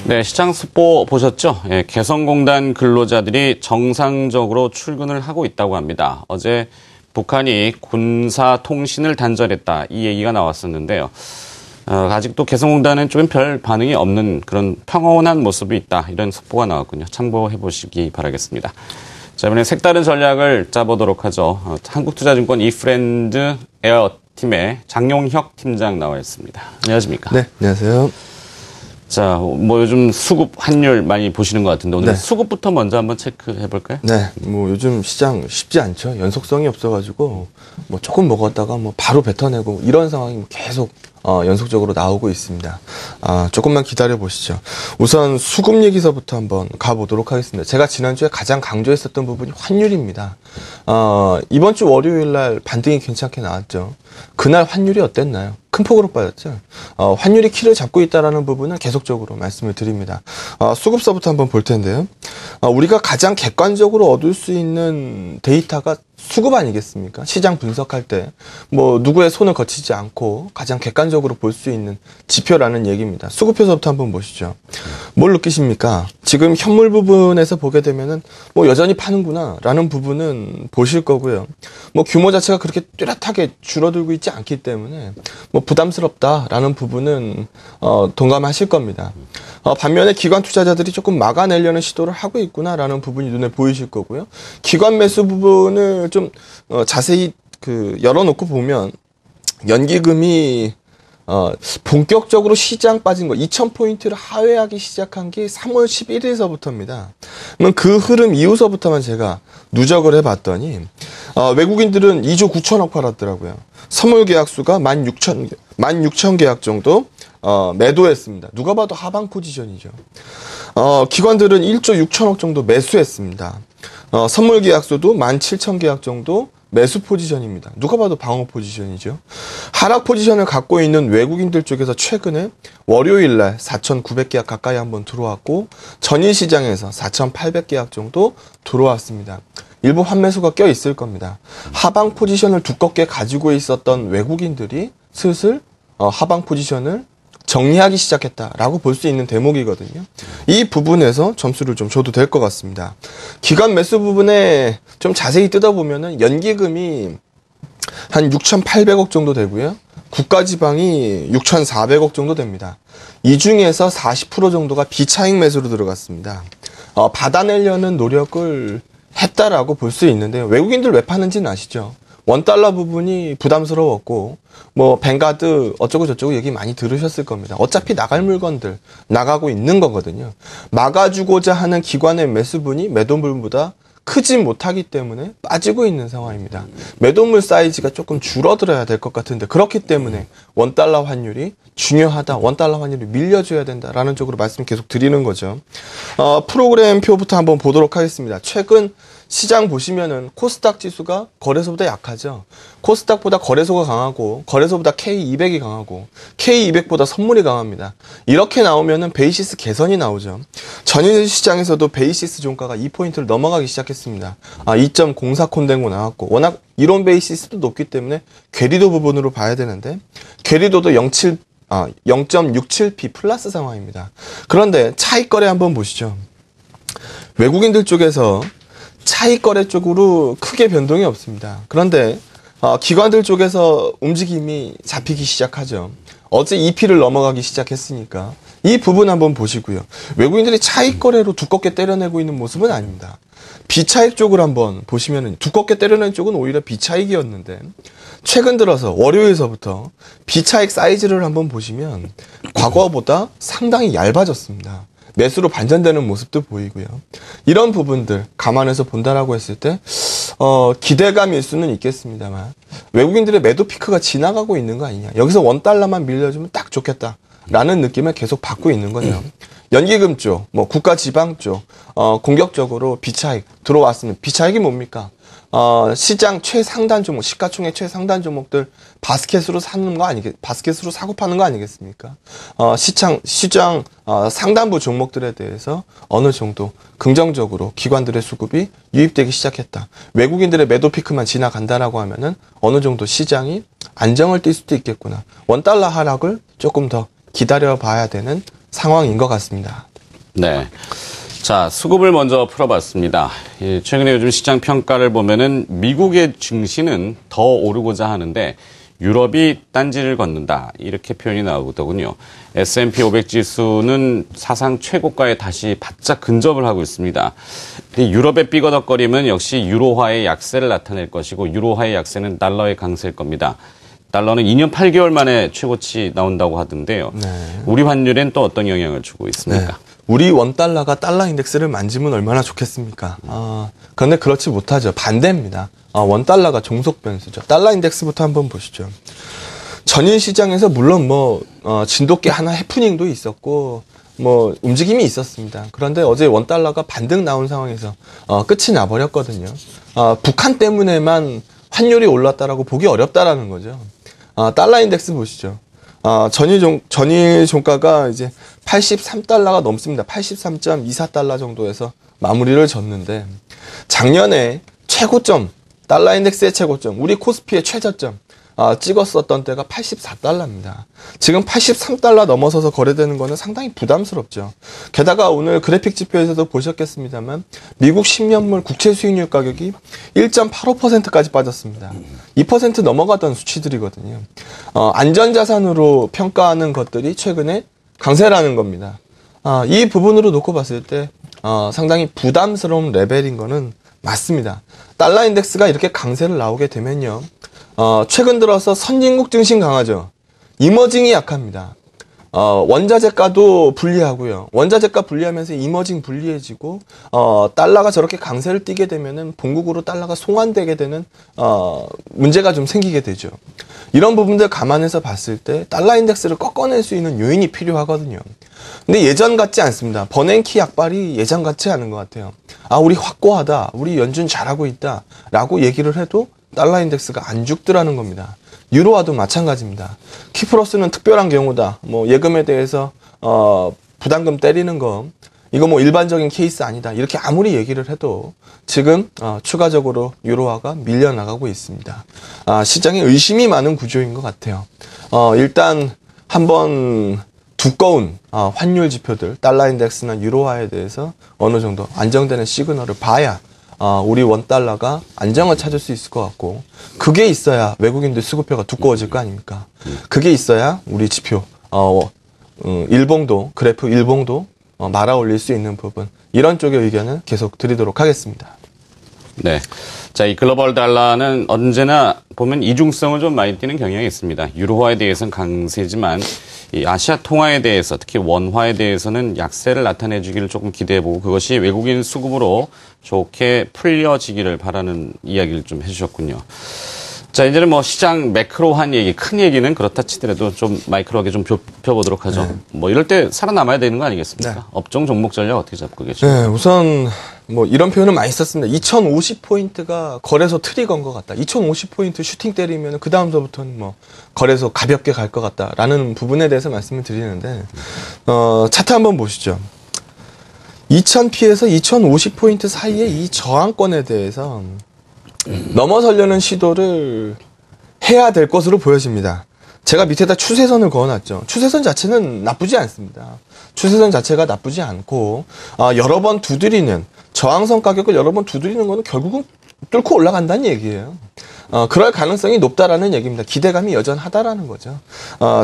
네, 시장 스포 보셨죠? 예, 개성공단 근로자들이 정상적으로 출근을 하고 있다고 합니다. 어제 북한이 군사 통신을 단절했다, 이 얘기가 나왔었는데요. 아직도 개성공단은 좀 별 반응이 없는 그런 평온한 모습이 있다, 이런 속보가 나왔군요. 참고해 보시기 바라겠습니다. 자, 이번에 색다른 전략을 짜보도록 하죠. 한국투자증권 이프렌드 에어팀의 장용혁 팀장 나와 있습니다. 안녕하십니까? 네, 안녕하세요. 자, 뭐 요즘 수급 환율 많이 보시는 것 같은데 오늘 네. 수급부터 먼저 한번 체크해 볼까요? 네, 뭐 요즘 시장 쉽지 않죠. 연속성이 없어가지고 뭐 조금 먹었다가 뭐 바로 뱉어내고 이런 상황이 계속 연속적으로 나오고 있습니다. 조금만 기다려 보시죠. 우선 수급 얘기서부터 한번 가보도록 하겠습니다. 제가 지난주에 가장 강조했었던 부분이 환율입니다. 이번 주 월요일 날 반등이 괜찮게 나왔죠. 그날 환율이 어땠나요? 큰 폭으로 빠졌죠. 환율이 키를 잡고 있다는 부분은 계속적으로 말씀을 드립니다. 수급서부터 한번 볼 텐데요. 우리가 가장 객관적으로 얻을 수 있는 데이터가 수급 아니겠습니까? 시장 분석할 때 뭐 누구의 손을 거치지 않고 가장 객관적으로 볼 수 있는 지표라는 얘기입니다. 수급표서부터 한번 보시죠. 뭘 느끼십니까? 지금 현물 부분에서 보게 되면은 뭐 여전히 파는구나 라는 부분은 보실 거고요. 뭐 규모 자체가 그렇게 뚜렷하게 줄어들고 있지 않기 때문에 뭐 부담스럽다라는 부분은 동감하실 겁니다. 반면에 기관 투자자들이 조금 막아내려는 시도를 하고 있구나라는 부분이 눈에 보이실 거고요. 기관 매수 부분을 좀 자세히 열어놓고 보면 연기금이 본격적으로 시장 빠진 거 2,000포인트를 하회하기 시작한 게 3월 11일서부터입니다. 그럼 그 흐름 이후서부터만 제가 누적을 해봤더니 외국인들은 2조 9천억 팔았더라고요. 선물 계약수가 16,000 계약 정도 매도했습니다. 누가 봐도 하방 포지션이죠. 기관들은 1조 6천억 정도 매수했습니다. 선물 계약수도 17,000 계약 정도 매수 포지션입니다. 누가 봐도 방어 포지션이죠. 하락 포지션을 갖고 있는 외국인들 쪽에서 최근에 월요일날 4,900계약 가까이 한번 들어왔고 전일 시장에서 4,800계약 정도 들어왔습니다. 일부 환매수가 껴 있을 겁니다. 하방 포지션을 두껍게 가지고 있었던 외국인들이 슬슬 하방 포지션을 정리하기 시작했다라고 볼 수 있는 대목이거든요. 이 부분에서 점수를 좀 줘도 될 것 같습니다. 기관 매수 부분에 좀 자세히 뜯어보면은 연기금이 한 6,800억 정도 되고요. 국가지방이 6,400억 정도 됩니다. 이 중에서 40% 정도가 비차익 매수로 들어갔습니다. 받아내려는 노력을 했다라고 볼 수 있는데요. 외국인들 왜 파는지는 아시죠? $1 부분이 부담스러웠고 뭐 뱅가드 어쩌고 저쩌고 얘기 많이 들으셨을 겁니다. 어차피 나갈 물건들 나가고 있는 거거든요. 막아주고자 하는 기관의 매수분이 매도물보다 크지 못하기 때문에 빠지고 있는 상황입니다. 매도물 사이즈가 조금 줄어들어야 될 것 같은데 그렇기 때문에 $1 환율이 중요하다. $1 환율이 밀려줘야 된다라는 쪽으로 말씀 계속 드리는 거죠. 프로그램 표부터 한번 보도록 하겠습니다. 최근 시장 보시면은 코스닥 지수가 거래소보다 약하죠. 코스닥보다 거래소가 강하고 거래소보다 K200이 강하고 K200보다 선물이 강합니다. 이렇게 나오면은 베이시스 개선이 나오죠. 전일 시장에서도 베이시스 종가가 2포인트를 넘어가기 시작했습니다. 2.04 콘덴고 나왔고 워낙 이론 베이시스도 높기 때문에 괴리도 부분으로 봐야 되는데 괴리도도 0.67p 플러스 상황입니다. 그런데 차익 거래 한번 보시죠. 외국인들 쪽에서 차익 거래 쪽으로 크게 변동이 없습니다. 그런데 기관들 쪽에서 움직임이 잡히기 시작하죠. 어제 2p를 넘어가기 시작했으니까 이 부분 한번 보시고요. 외국인들이 차익 거래로 두껍게 때려내고 있는 모습은 아닙니다. 비차익 쪽을 한번 보시면 두껍게 때려낸 쪽은 오히려 비차익이었는데 최근 들어서 월요일서부터 비차익 사이즈를 한번 보시면 과거보다 상당히 얇아졌습니다. 매수로 반전되는 모습도 보이고요. 이런 부분들 감안해서 본다라고 했을 때 기대감일 수는 있겠습니다만 외국인들의 매도 피크가 지나가고 있는 거 아니냐. 여기서 $1만 밀려주면 딱 좋겠다라는 느낌을 계속 받고 있는 거죠. 연기금 쪽, 뭐 국가 지방 쪽 공격적으로 비차익 들어왔으면 비차익이 뭡니까? 시장 최상단 종목, 시가총액 최상단 종목들 바스켓으로 사는 거 바스켓으로 사고 파는 거 아니겠습니까? 시장 상단부 종목들에 대해서 어느 정도 긍정적으로 기관들의 수급이 유입되기 시작했다. 외국인들의 매도 피크만 지나간다라고 하면은 어느 정도 시장이 안정을 띌 수도 있겠구나. $1 하락을 조금 더 기다려 봐야 되는 상황인 것 같습니다. 네. 자, 수급을 먼저 풀어봤습니다. 최근에 요즘 시장 평가를 보면은 미국의 증시는 더 오르고자 하는데 유럽이 딴지를 걷는다. 이렇게 표현이 나오더군요. S&P 500 지수는 사상 최고가에 다시 바짝 근접을 하고 있습니다. 유럽의 삐거덕거림은 역시 유로화의 약세를 나타낼 것이고 유로화의 약세는 달러의 강세일 겁니다. 달러는 2년 8개월 만에 최고치 나온다고 하던데요. 네. 우리 환율엔 또 어떤 영향을 주고 있습니까? 네. 우리 원달러가 달러 인덱스를 만지면 얼마나 좋겠습니까? 그런데 그렇지 못하죠. 반대입니다. 원달러가 종속 변수죠. 달러 인덱스부터 한번 보시죠. 전일 시장에서 물론 진돗개 하나 해프닝도 있었고, 움직임이 있었습니다. 그런데 어제 원달러가 반등 나온 상황에서, 끝이 나버렸거든요. 북한 때문에만 환율이 올랐다라고 보기 어렵다라는 거죠. 달러 인덱스 보시죠. 전일 종가가 이제 83달러가 넘습니다. 83.24달러 정도에서 마무리를 졌는데, 작년에 최고점, 달러 인덱스의 최고점, 우리 코스피의 최저점, 찍었었던 때가 84달러입니다. 지금 83달러 넘어서서 거래되는 거는 상당히 부담스럽죠. 게다가 오늘 그래픽 지표에서도 보셨겠습니다만, 미국 10년물 국채 수익률 가격이 1.85%까지 빠졌습니다. 2% 넘어가던 수치들이거든요. 안전자산으로 평가하는 것들이 최근에 강세라는 겁니다. 이 부분으로 놓고 봤을 때, 상당히 부담스러운 레벨인 거는 맞습니다. 달러 인덱스가 이렇게 강세를 나오게 되면요. 최근 들어서 선진국 증시 강하죠. 이머징이 약합니다. 원자재가도 불리하고요. 원자재가 불리하면서 이머징 불리해지고, 달러가 저렇게 강세를 띠게 되면은 본국으로 달러가 송환되게 되는, 문제가 좀 생기게 되죠. 이런 부분들 감안해서 봤을 때 달러 인덱스를 꺾어낼 수 있는 요인이 필요하거든요. 근데 예전 같지 않습니다. 버냉키 약발이 예전 같지 않은 것 같아요. 우리 확고하다. 우리 연준 잘하고 있다. 라고 얘기를 해도 달러 인덱스가 안 죽더라는 겁니다. 유로화도 마찬가지입니다. 키프로스는 특별한 경우다. 예금에 대해서, 부담금 때리는 거, 이거 일반적인 케이스 아니다. 이렇게 아무리 얘기를 해도 지금, 추가적으로 유로화가 밀려나가고 있습니다. 시장에 의심이 많은 구조인 것 같아요. 일단, 한번 두꺼운, 환율 지표들, 달러 인덱스나 유로화에 대해서 어느 정도 안정되는 시그널을 봐야 우리 원달러가 안정을 찾을 수 있을 것 같고, 그게 있어야 외국인들 수급표가 두꺼워질 거 아닙니까? 그게 있어야 우리 지표, 일봉도, 그래프 일봉도 말아 올릴 수 있는 부분, 이런 쪽의 의견은 계속 드리도록 하겠습니다. 네. 자, 이 글로벌 달러는 언제나 보면 이중성을 좀 많이 띠는 경향이 있습니다. 유로화에 대해서는 강세지만 이 아시아 통화에 대해서 특히 원화에 대해서는 약세를 나타내 주기를 조금 기대해보고 그것이 외국인 수급으로 좋게 풀려지기를 바라는 이야기를 좀 해주셨군요. 자, 이제는 시장 매크로한 얘기, 큰 얘기는 그렇다 치더라도 좀 마이크로하게 좀 펴보도록 하죠. 네. 이럴 때 살아남아야 되는 거 아니겠습니까? 네. 업종 종목 전략 어떻게 잡고 계시죠? 네, 우선 이런 표현을 많이 썼습니다. 2050포인트가 거래소 트리거인 것 같다. 2050포인트 슈팅 때리면 그 다음서부터는 거래소 가볍게 갈 것 같다라는 부분에 대해서 말씀을 드리는데, 차트 한번 보시죠. 2000P에서 2050포인트 사이의 이 저항권에 대해서 넘어서려는 시도를 해야 될 것으로 보여집니다. 제가 밑에다 추세선을 그어놨죠. 추세선 자체는 나쁘지 않습니다. 추세선 자체가 나쁘지 않고, 여러 번 두드리는, 저항선 가격을 여러 번 두드리는 거는 결국은 뚫고 올라간다는 얘기예요. 그럴 가능성이 높다라는 얘기입니다. 기대감이 여전하다라는 거죠.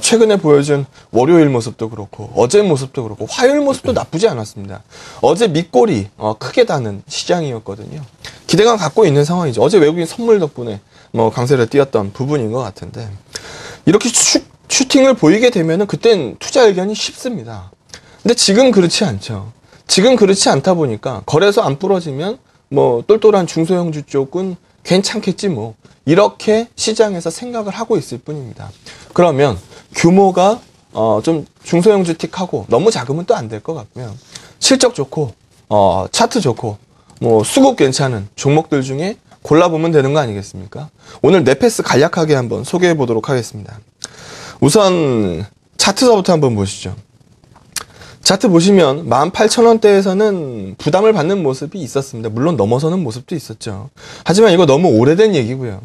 최근에 보여준 월요일 모습도 그렇고, 어제 모습도 그렇고, 화요일 모습도 나쁘지 않았습니다. 어제 밑골이 크게 다는 시장이었거든요. 기대감 갖고 있는 상황이죠. 어제 외국인 선물 덕분에 강세를 띄었던 부분인 것 같은데, 이렇게 슈팅을 보이게 되면은 그땐 투자 의견이 쉽습니다. 근데 지금 그렇지 않죠. 지금 그렇지 않다 보니까 거래소 안 부러지면 똘똘한 중소형주 쪽은 괜찮겠지 이렇게 시장에서 생각을 하고 있을 뿐입니다. 그러면 규모가 좀 중소형주 틱하고 너무 작으면 또 안 될 것 같고요. 실적 좋고 차트 좋고 수급 괜찮은 종목들 중에 골라보면 되는 거 아니겠습니까? 오늘 네페스 간략하게 한번 소개해 보도록 하겠습니다. 우선 차트서부터 한번 보시죠. 차트 보시면 18,000원대에서는 부담을 받는 모습이 있었습니다. 물론 넘어서는 모습도 있었죠. 하지만 이거 너무 오래된 얘기고요.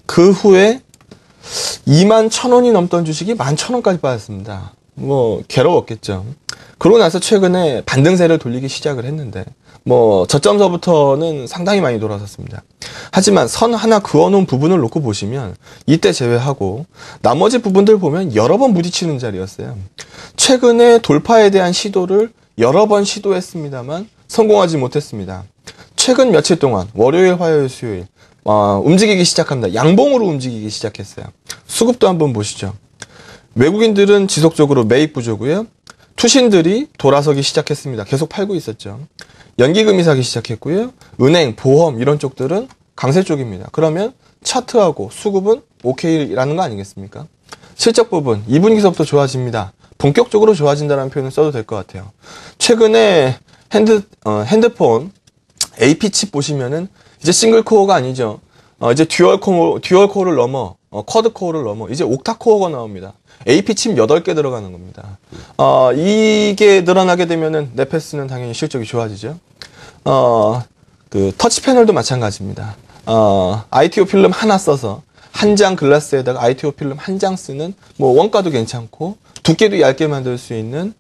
그 후에 21,000원이 넘던 주식이 11,000원까지 빠졌습니다. 괴로웠겠죠. 그러고 나서 최근에 반등세를 돌리기 시작을 했는데 뭐 저점서부터는 상당히 많이 돌아섰습니다. 하지만 선 하나 그어놓은 부분을 놓고 보시면 이때 제외하고 나머지 부분들 보면 여러 번 부딪히는 자리였어요. 최근에 돌파에 대한 시도를 여러 번 시도했습니다만 성공하지 못했습니다. 최근 며칠 동안 월요일, 화요일, 수요일 움직이기 시작합니다. 양봉으로 움직이기 시작했어요. 수급도 한번 보시죠. 외국인들은 지속적으로 매입 구조고요. 투신들이 돌아서기 시작했습니다. 계속 팔고 있었죠. 연기금이 사기 시작했고요. 은행, 보험 이런 쪽들은 강세 쪽입니다. 그러면 차트하고 수급은 오케이라는 거 아니겠습니까? 실적 부분 2분기서부터 좋아집니다. 본격적으로 좋아진다는 표현을 써도 될 것 같아요. 최근에 핸드폰 AP 칩 보시면은 이제 싱글 코어가 아니죠. 이제 듀얼 코어를 넘어 쿼드 코어를 넘어 이제 옥타 코어가 나옵니다. AP 칩 8개 들어가는 겁니다. 이게 늘어나게 되면은 넷패스는 당연히 실적이 좋아지죠. 그 터치 패널도 마찬가지입니다. ITO 필름 하나 써서 한 장 글라스에다가 ITO 필름 한 장 쓰는 뭐 원가도 괜찮고 두께도 얇게 만들 수 있는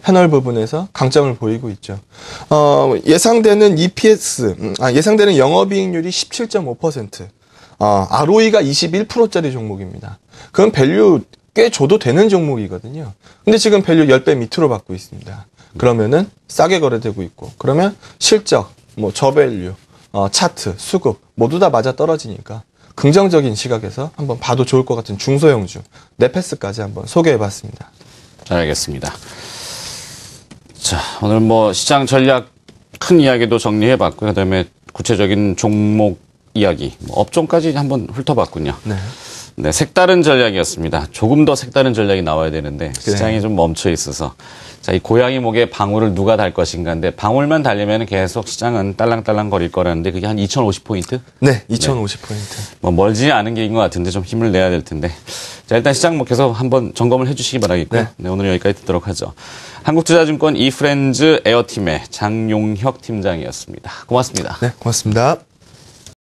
패널 부분에서 강점을 보이고 있죠. 예상되는 예상되는 영업이익률이 17.5%, ROE가 21%짜리 종목입니다. 그건 밸류 꽤 줘도 되는 종목이거든요. 근데 지금 밸류 10배 밑으로 받고 있습니다. 그러면은 싸게 거래되고 있고, 그러면 실적, 뭐 저밸류, 차트, 수급 모두 다 맞아 떨어지니까 긍정적인 시각에서 한번 봐도 좋을 것 같은 중소형주 넷패스까지 한번 소개해봤습니다. 잘 알겠습니다. 자, 오늘 뭐 시장 전략 큰 이야기도 정리해봤고요. 그다음에 구체적인 종목 이야기, 뭐 업종까지 한번 훑어봤군요. 네. 네, 색다른 전략이었습니다. 조금 더 색다른 전략이 나와야 되는데 시장이 좀 멈춰 있어서 자, 이 고양이 목에 방울을 누가 달 것인가인데 방울만 달리면 계속 시장은 딸랑딸랑 거릴 거라는데 그게 한 2050포인트? 네, 2050포인트. 뭐 멀지 않은 길인 것 같은데 좀 힘을 내야 될 텐데. 자, 일단 시장 뭐 계속 한번 점검을 해주시기 바라겠고요. 네, 오늘 여기까지 듣도록 하죠. 한국투자증권 이프렌즈 에어팀의 장용혁 팀장이었습니다. 고맙습니다. 네, 고맙습니다.